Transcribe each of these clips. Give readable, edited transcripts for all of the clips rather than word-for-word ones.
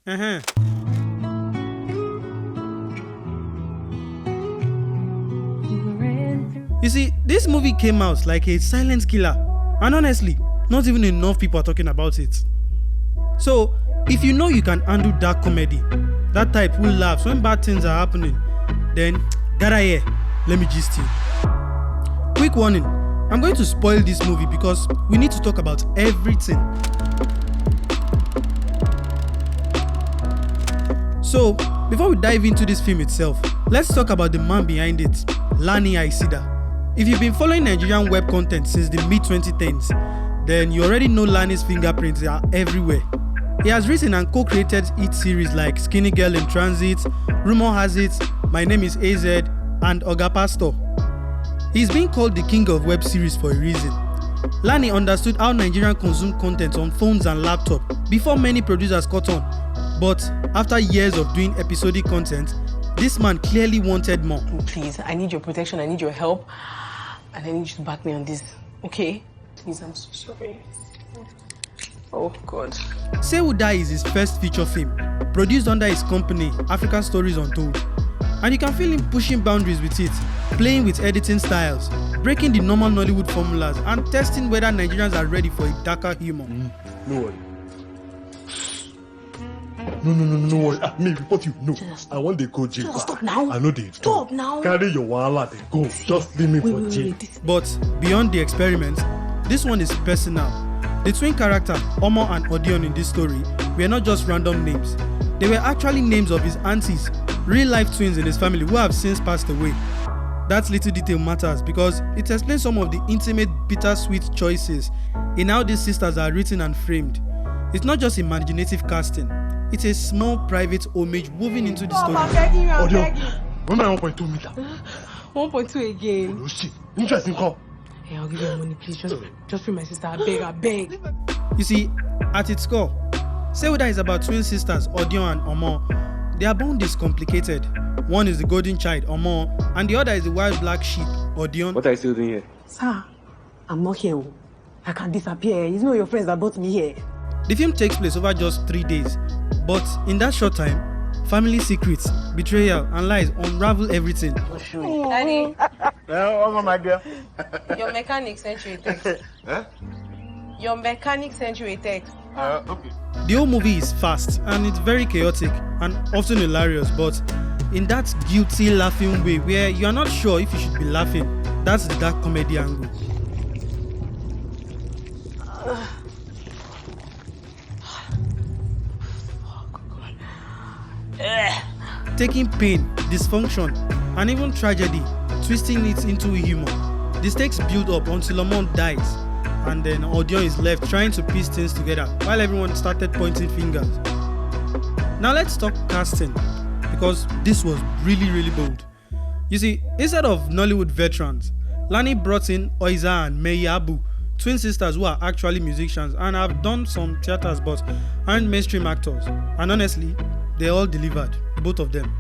Uh-huh. You see, this movie came out like a silent killer, and honestly, not even enough people are talking about it. So, if you know you can handle dark comedy, that type who laughs when bad things are happening, then gather here, let me gist you. Quick warning, I'm going to spoil this movie because we need to talk about everything. So, before we dive into this film itself, let's talk about the man behind it, Lani Aisida. If you've been following Nigerian web content since the mid-2010s, then you already know Lani's fingerprints are everywhere. He has written and co-created hit series like Skinny Girl in Transit, Rumor Has It, My Name is AZ, and Oga Pastor. He's being called the king of web series for a reason. Lani understood how Nigerians consume content on phones and laptops before many producers caught on. But after years of doing episodic content, this man clearly wanted more. Please, I need your protection, I need your help, and I need you to back me on this, okay? Please, I'm so sorry. Oh, God. Say Who Die is his first feature film, produced under his company, African Stories Untold. And you can feel him pushing boundaries with it, playing with editing styles, breaking the normal Nollywood formulas, and testing whether Nigerians are ready for a darker humor. No worry. No worry. Me report you. No. I want the go jail. Stop now. I know they Stop now. Carry your wahala, they go. Just leave me for jail. But beyond the experiment, this one is personal. The twin character, Omo and Odion in this story, were not just random names. They were actually names of his aunties, real-life twins in his family who have since passed away. That little detail matters because it explains some of the intimate, bittersweet choices in how these sisters are written and framed. It's not just imaginative casting, it's a small private homage woven into the story. I'm begging you, I'm begging. When my 1.2 meter? 1.2 again. Oh shit. Interesting call. Hey, I'll give you money, please. Just free my sister. I beg. You see, at its core, Say Who Die is about twin sisters, Odion and Omo. Their bond is complicated. One is the golden child, Omo, and the other is the wild black sheep, Odion. What are you still doing here? Sir, I'm not here. I can disappear. It's not your friends that brought me here. The film takes place over just 3 days, but in that short time, family secrets, betrayal, and lies unravel everything. Daddy, Yeah, my girl. your mechanic sent you a text. Huh? Your mechanic sent you a text. Okay. The whole movie is fast and it's very chaotic and often hilarious, but in that guilty laughing way where you are not sure if you should be laughing. That's the dark comedy angle. Taking pain, dysfunction, and even tragedy, twisting it into humor. The stakes build up until Lamont dies, and then Odion is left trying to piece things together while everyone started pointing fingers. Now let's talk casting, because this was really bold. You see, instead of Nollywood veterans, Lani brought in Oiza and Meyi Abu, twin sisters who are actually musicians and have done some theaters but aren't mainstream actors. And honestly, they all delivered, both of them.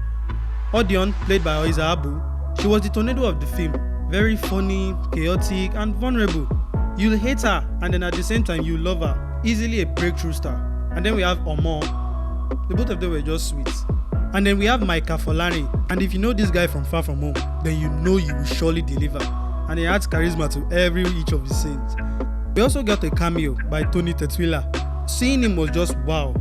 Odion, played by Oiza Abu, she was the tornado of the film. Very funny, chaotic, and vulnerable. You'll hate her, and then at the same time you'll love her. Easily a breakthrough star. And then we have Omo. The both of them were just sweet. And then we have Micah Folani. And if you know this guy from Far From Home, then you know you will surely deliver. And he adds charisma to each of his scenes. We also got a cameo by Tony Tetwila. Seeing him was just wow.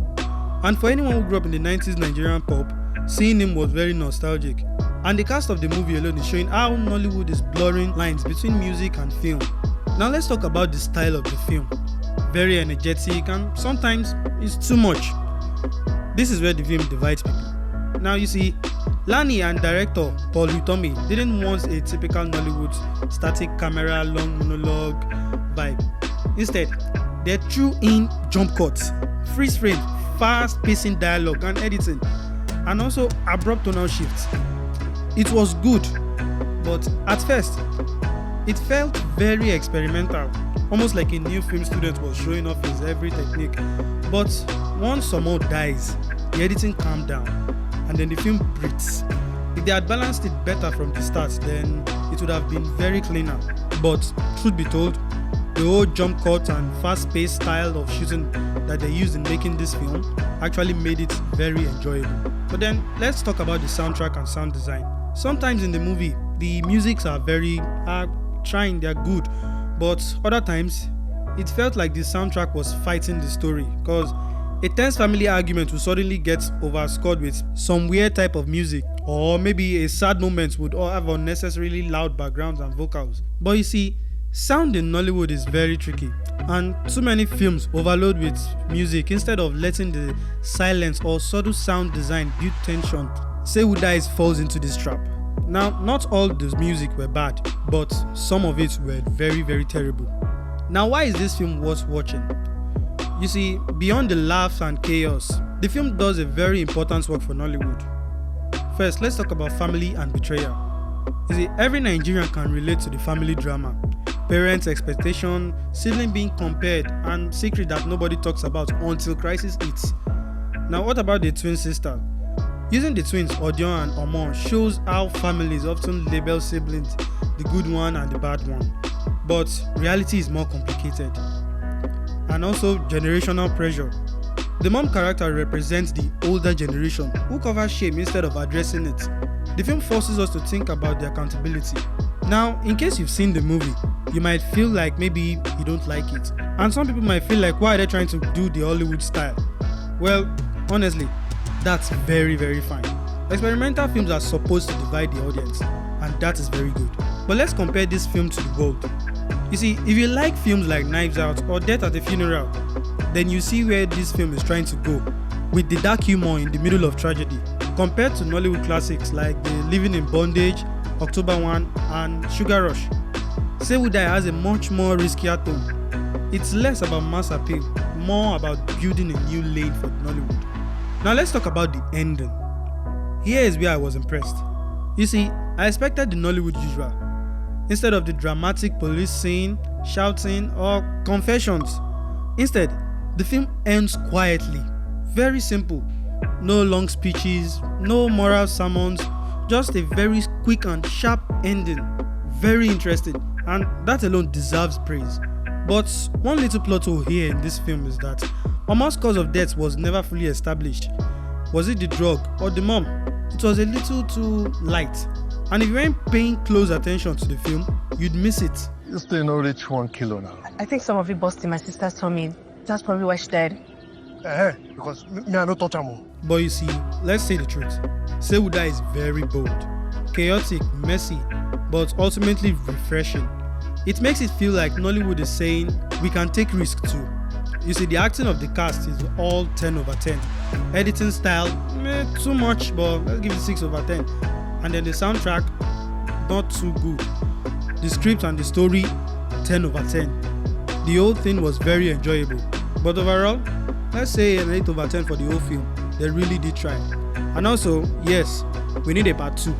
And for anyone who grew up in the 90s Nigerian pop, seeing him was very nostalgic. And the cast of the movie alone is showing how Nollywood is blurring lines between music and film. Now let's talk about the style of the film. Very energetic and sometimes it's too much. This is where the film divides people. Now you see, Lani and director Paul Utomi didn't want a typical Nollywood static camera, long monologue vibe. Instead, they threw in jump cuts, freeze frame, fast-pacing dialogue and editing, and also abrupt tonal shifts. It was good, but at first, it felt very experimental, almost like a new film student was showing off his every technique. But once Somo dies, the editing calmed down, and then the film breathes. If they had balanced it better from the start, then it would have been very cleaner. But truth be told, The whole jump cut and fast-paced style of shooting that they used in making this film actually made it very enjoyable. But then let's talk about the soundtrack and sound design. Sometimes in the movie, the musics are trying, they're good, but other times it felt like the soundtrack was fighting the story, because a tense family argument will suddenly get overscored with some weird type of music, or maybe a sad moment would all have unnecessarily loud backgrounds and vocals. But you see, sound in Nollywood is very tricky, and too many films overload with music instead of letting the silence or subtle sound design build tension. Say Who Dies falls into this trap. Now, not all the music were bad, but some of it were very, very terrible. Now, why is this film worth watching? You see, beyond the laughs and chaos, the film does a very important work for Nollywood. First, let's talk about family and betrayal. You see, every Nigerian can relate to the family drama. Parents' expectation, sibling being compared, and secret that nobody talks about until crisis hits. Now, what about the twin sister? Using the twins, Odion and Omon, shows how families often label siblings the good one and the bad one. But reality is more complicated. And also generational pressure. The mom character represents the older generation who cover shame instead of addressing it. The film forces us to think about the accountability. Now, in case you've seen the movie, you might feel like maybe you don't like it. And some people might feel like, why are they trying to do the Hollywood style? Well, honestly, that's very, very fine. Experimental films are supposed to divide the audience, and that is very good. But let's compare this film to the world. You see, if you like films like Knives Out or Death at a Funeral, then you see where this film is trying to go, with the dark humor in the middle of tragedy, compared to Nollywood classics like The Living in Bondage, October 1, and Sugar Rush. Say Who Die has a much more riskier tone. It's less about mass appeal, more about building a new lane for Nollywood. Now let's talk about the ending. Here is where I was impressed. You see, I expected the Nollywood usual. Instead of the dramatic police scene, shouting, or confessions. Instead, the film ends quietly. Very simple. No long speeches, no moral sermons, just a very quick and sharp ending. Very interesting, and that alone deserves praise. But one little plot hole here in this film is that Omar's cause of death was never fully established. Was it the drug or the mom? It was a little too light. And if you weren't paying close attention to the film, you'd miss it. You still know reach 1 kilo now. I think some of it busted my sister's tummy. That's probably why she died. Because me I no touch am. But you see, let's say the truth. Sewuda is very bold, chaotic, messy, but ultimately refreshing. It makes it feel like Nollywood is saying, we can take risks too. You see, the acting of the cast is all 10 over 10. Editing style, too much, but let's give it 6 over 10. And then the soundtrack, not too good. The script and the story, 10 over 10. The whole thing was very enjoyable. But overall, let's say an 8 over 10 for the whole film. They really did try. And also, yes, we need a part 2.